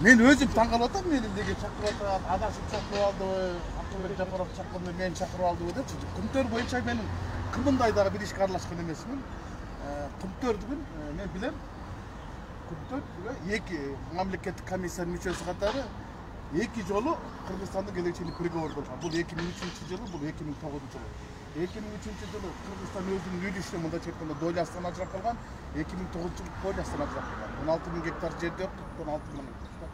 мен өзім таңқалып атам, мені неге шақырып атады, адашып шақырып алды, Акылбек Жапаров шақырды, мені шақырып алды депчи. Күмтөр боюнча мен кымындайдагы бир ишке аралашкан эмесмин. Күмтөрдүгүн мен билем. Күмтөр эки мамлекеттик комиссиянын мүчөсү катары эки жолу Кыргызстандын келечегине переговор болгон. Бул 2003-жылы, бул 2009-жылы. 2003-жылы Кыргызстан өзүнүн үлүшүнө мындай чеккенде долясынан ажырап калган, 2009-жылы долясынан ажырап калган. 16.000 гектар жерде 16.000 гектар.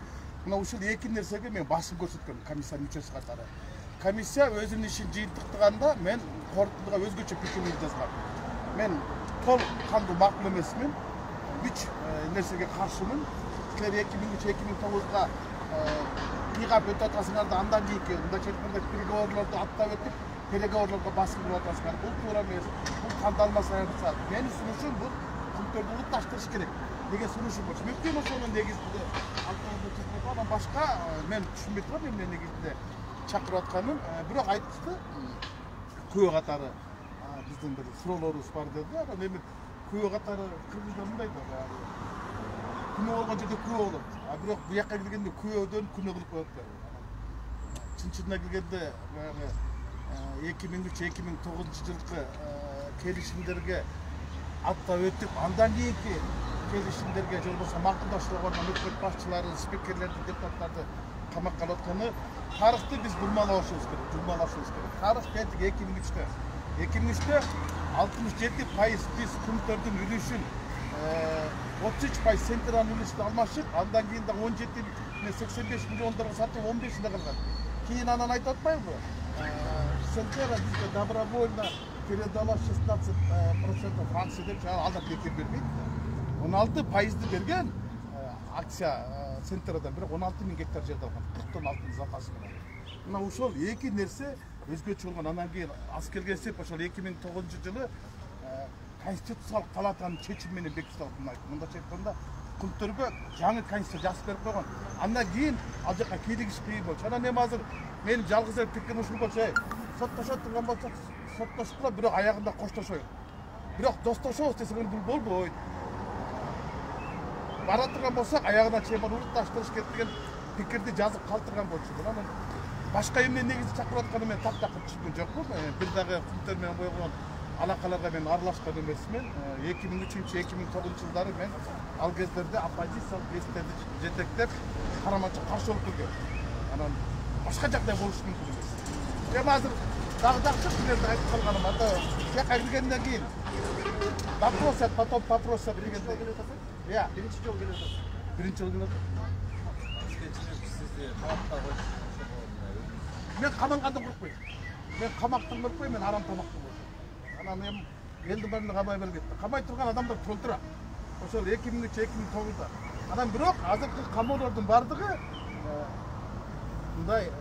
Мына ушул эки нерсеге мен басым көрсөткөм комиссиянын мүчөсү катары. Комиссия өзүнүн ишин жыйынтыктаганда мен корутундуга өзгөчө пикирин жазгам. Мен толук кандуу макул эмесмин. Үч нерсеге каршымын. Силер 2003-2009-га бийгап өтүп атасыңар да андан кийинки мындай чеккенде переговорлорду аттап өтүп, переговорлорго басым кылып атасыңар. Бул туура эмес. Бул кандалма саясат. Менин сунушум бул Күмтөрдү улутташтырыш керек деген сунушум бар. Мүмкүн ошонун негизинде алкагында чыкпайт, анан башка мен түшүнбөй турам эмне негизинде чакырып атканын. Бирок айтышты. Күбө катары биздин бир суроолорубуз бар деди. Анан эми күбө катары кыргыздар мындай да. Күнөө болгон жерде күбө болот. Бирок буякка келгенде күбөдөн күнөө кылып коет. Чын-чынына келгенде 2003-2009 келишимдерге аттап өтүп, андан кийинки келишимдерге же болбосо макулдашууга барган өкмөт башчылары, спикерлерди, депутаттарды камакка алыпканы тарыхты биз бурмалашыбыз керек. Тарых бетиги 2003-тө 67% биз Күмтөрдүн үлүшүн 33% Централдын үлүшүн алмашып, андан кийин да 85 миллиондорго сатып 15-inde калган. Кийин анан айтып атпайбы? Центра бизге добровольно передала 16% Франция деп алдап бекер бербейт. 16% берген акция Центрада, бирок 16.000 гектар жерде алган. 40 тонна алтын запасы менен. Мына ошол эки нерсе өзгөчө болгон. Анан кийин аз келгенсеп ошол 2009-жылы Конституциялык палатанын чечими менен бекитилген. Мында чеккенде Күмтөргө жаңы конституция жазып берип койгон. Андан кийин ал жака кийлигиш кыйын болчу. Анан эми азыр менин жалгыз эле пикирим ушул болчу. Соттошот турган болсок, соттошкула, бирок аягында коштошоюк. Бирок достошобуз десең бул болбойт. Бара турган болсок, аягына чейин улутташтырыш керек деген пикирди жазып калтырган болчу. Анан башка эмне негизи чакырып атканын мен таптакыр түшүнгөн жокмун. Бир дагы Күмтөр менен койгон алакаларга мен аралашкан эмесмин. 2003-2009-жылдары мен ал кездерде оппозициялык эстерди жетектеп, караманча каршы болуп келгем. Анан башка жагдай болушу мүмкүн эмес. Эми азыр дагы силерди айтып калганым анда жака киргенден кийин потом попросят дегенде. Иә, биринчи жолу келе атасыз. Биринчи жолу келе атасыз. Сизди камакка коюп. Мен камангандан коркпойм. Мен камактан коркпойм, мен арам тамактан коркпойм. Анан эми элдин баарын камай бергенде. Камай турган адамдар толтура. Ошол 2003-2009-да. Анан бирок азыркы камоолордун бардыгы мындай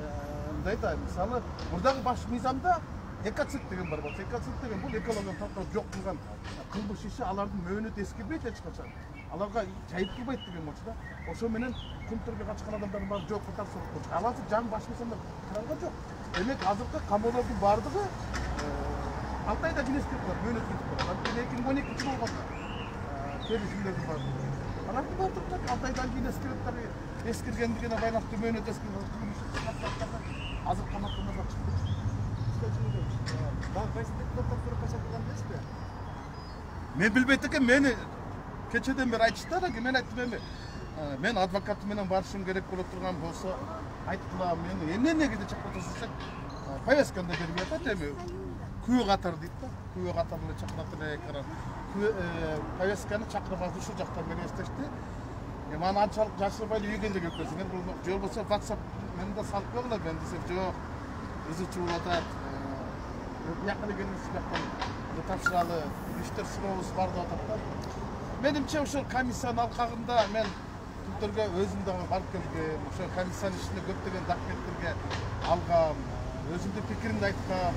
да, мисалы, мурдагы баш мыйзамда экоцид деген бар болчу. Экоцид деген бул экологияны таптап жок кылган кылмыш иши, алардын мөөнөтү эскирбейт эч качан. Аларга жайып кылбайт деген болчу да. Ошо менен Күмтөргө качкан адамдардын баары жокко тапшырып. Ал азыр жаңы баш мыйзамда каралган жок. Демек азыркы камоолордун бардыгы 6 айда жинестип бар, мөөнөт кетип бар. 2012-жылы болгон келишимдердин бардыгы. Алардын бардыгы 6 айдан кийин эскиргендигине байланыштуу мөөнөт эскирген. Азыр камактандарга чыгып кетти. Дагы кайсы депутаттар туруп качатылган эмеспи? Мен билбейт экен, мени кечеден бери айтышты да, мен айттым эми. Мен адвокат менен барышым керек боло турган болсо, айткыла, мени эмне негизде чакырып атасыз? Повестканда бербей атат эми. Күбө катар дейт да. Күбө катар эле чакырат элек. Повестканы чакырып алып ушул жактан бересиздешти. Эми аны анчалык жашырбай үйгө келип өткөрсөң, бул жол болсо WhatsApp менен да салып койгула, мен десем жок. Изучу атат. Бияка келген жактан тапшыралы, иштер сурообуз бар деп атат да. Менимче ошол комиссиянын алкагында мен Күмтөргө өзүм дагы барып келгем. Ошо комиссиянын ишине көптөгөн документтерге алгам, өзүмдүн пикиримди айткам.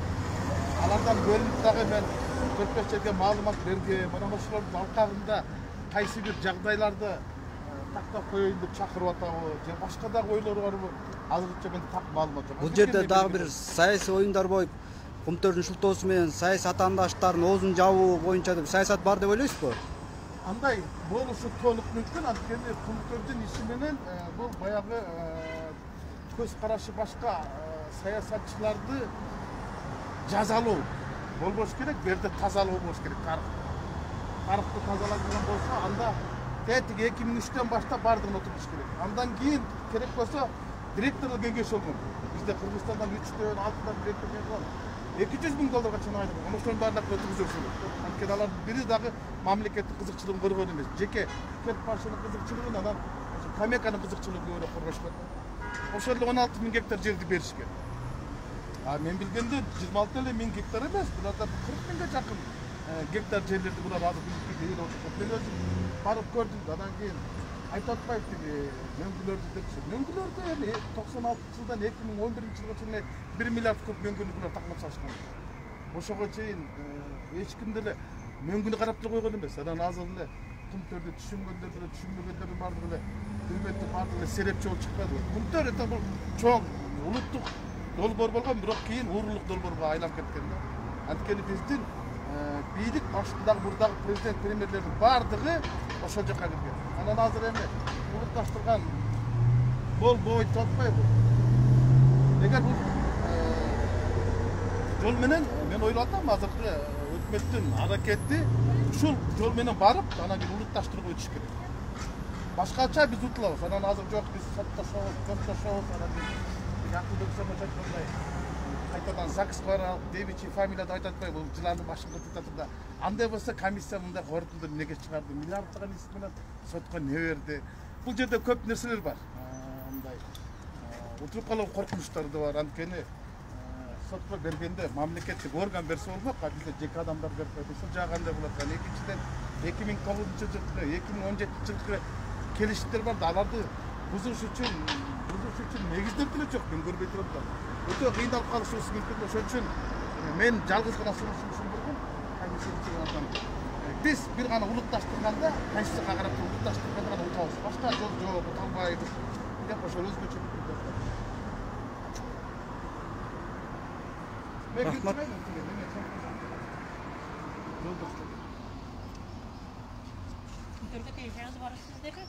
Алардан бөлүнүп дагы мен 4-5 жерге маалымат бергем. Анан ошолордун алкагында кайсы бир жагдайларды тактап коеюн деп чакырып атабы, же башка дагы ойлору барбы? Азырынча менде так маалымат жок. Бул жерде дагы бир саясий оюндар боюп, Күмтөрдүн шултоосу менен саясий атаандаштардын оозун жабуу боюнча саясат бар деп ойлойсузбу? андай болушу толук мүмкүн. Анткени Күнтөрдүн иши менен бул баягы көз карашы башка саясатчыларды жазалоо болбош керек, бу жерде тазалоо болуш керек. Тарыхты тазалаган болсо, анда тетиги 2003-төн баштап бардыгын отуруш керек. Андан кийин керек болсо директорлук кеңеш болгон. Бизде Кыргызстандан 3-төн 6-дан директор болгон. $200,000 чын айдым. Ошонун баарын өткүзөсүң. Анткени алар бири дагы мамлекеттик кызыкчылыгын көргөн эмес. Жеке кент башчынын кызыкчылыгын, анан Камеканын кызыкчылыгын көрүп коргошкон. Ошол эле 16 000 гектар жерди беришкен. Мен билгенде 26 эле 1000 гектар эмес, буларда 40 000ге жакын гектар жерлерди булар азыр билип эл отурушат. Мен өзүм барып көрдүм. Андан кийин айтып атпайбы тиги мөңгүлөрдү депчи. Мөңгүлөрдү эми 96-жылдан 2011-жылга чейин 1 миллиард куб мөңгүнү булар таклап салышкан. Ошого чейин эч ким деле мөңгүнү карап тура койгон эмес. Анан азыр эле Күнтөрдү түшүнгөндөр деле түшүнбөгөндөрдүн баардыгы эле өкмөттүн баардыгы эле серепчи болуп чыкпады. Күнтөр это бул чоң улуттук долбоор болгон, бирок кийин уурулук долбоорго айланып кеткен да. Анткени биздин бийлик башындагы мурдагы президент премьерлердин баардыгы ошол жака кирген. Анан азыр эми улутташтырган болбойт деп атпайбы? Эгер бул жол менен мен ойлоп атам, азыркы өкмөттүн аракети ушул жол менен барып, анан кийин улутташтырууга өтүш керек. Башкача биз утулабыз. Анан азыр жок, биз соттошобуз, анан Акылбек Самоч айткандай кайтадан ЗАГС баралык, девичий фамилияда айтып атпайбы, бул жыландын башын кыртып да. Андай болсо комиссия мындай корутундур эмнеге чыгарды? Миллиарддаган иш менен сотко не берди? Бул жерде көп нерселер бар. Мындай утуруп калуу коркунучтар да бар. Анткени сотко бергенде мамлекеттик орган берсе болмок, бизде жеке адамдар берип койду. Ушул жагында болот. Экинчиден 2009-жылкы, 2017-жылкы келишимдер бар да, аларды бузуш үчүн негиздер деле жок. Мен көрбөй турам да. Өтө кыйналып калышыбыз мүмкүн. Ошон үчүн мен жалгыз гана сунушум болгон. Биз бир гана улутташтырганда, конституцияга карап улутташтырганда гана утабыз. Башка жол жок, уталбайбыз. Деп ошол өзгөчө Рахмат. Күнтөргө телефонуңуз бар сиздерге?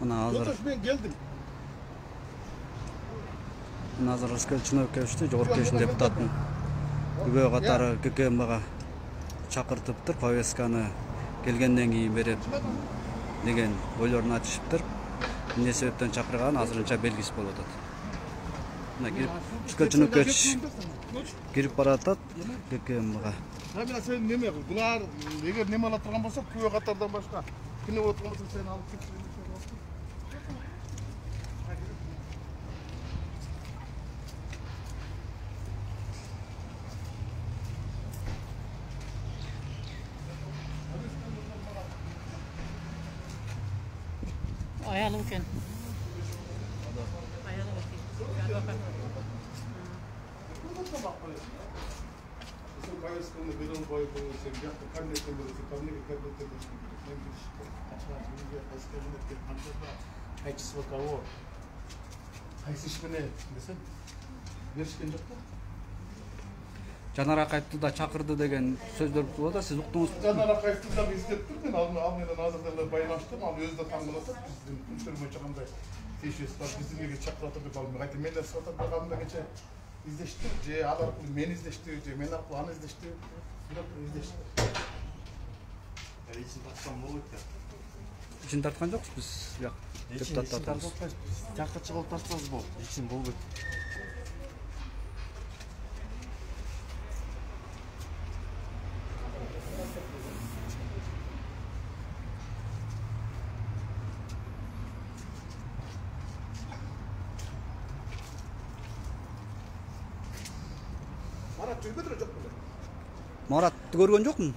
Мына азыр мен келдим. Назар Рыскелчиновичти жогорку кеңештин депутатын күбө катары ККМга чакыртыптыр, повестканы келгенден кийин берет деген ойлорун айтышыптыр. Эмне себептен чакырган азырынча белгисиз болуп атат. Мына Рыскелчинович кирип баратат ККМга. Мен сен неме, булар эгер неме ала турган болсо, күбө катардан башка кине отурган болсо сени алып кетсин. Ayağlı uken. Ayağlı uken. Повестканы берем бой полностью, я кабинет кайчысы кого кайсы ишмене десем беришкен жок да. Жанар Акаевди да чакырды деген сөздөр болот да, сиз уктуңузбу? Жанар Акаевди да издеп тур, мен ал менен азыр деле байланыштым, ал өзү да таңгал атат, биздин Күнтөр боюнча кандай тиешеси бар, бизди эмнеге чакырып атат деп ал айтты. Мен да сотор барганымда кече издешти, же ал аркылуу мени издешти, же мен аркылуу аны издешти, бирок издешти. Ичин тартсам болот да. Ичин тарткан жокпуз биз, бияк депутаттарыбыз. Жакка чыгып тартсаңыз болот. Ичин болбойт. Марат жөнбөдүр жок беле? Маратты көргөн жокмун.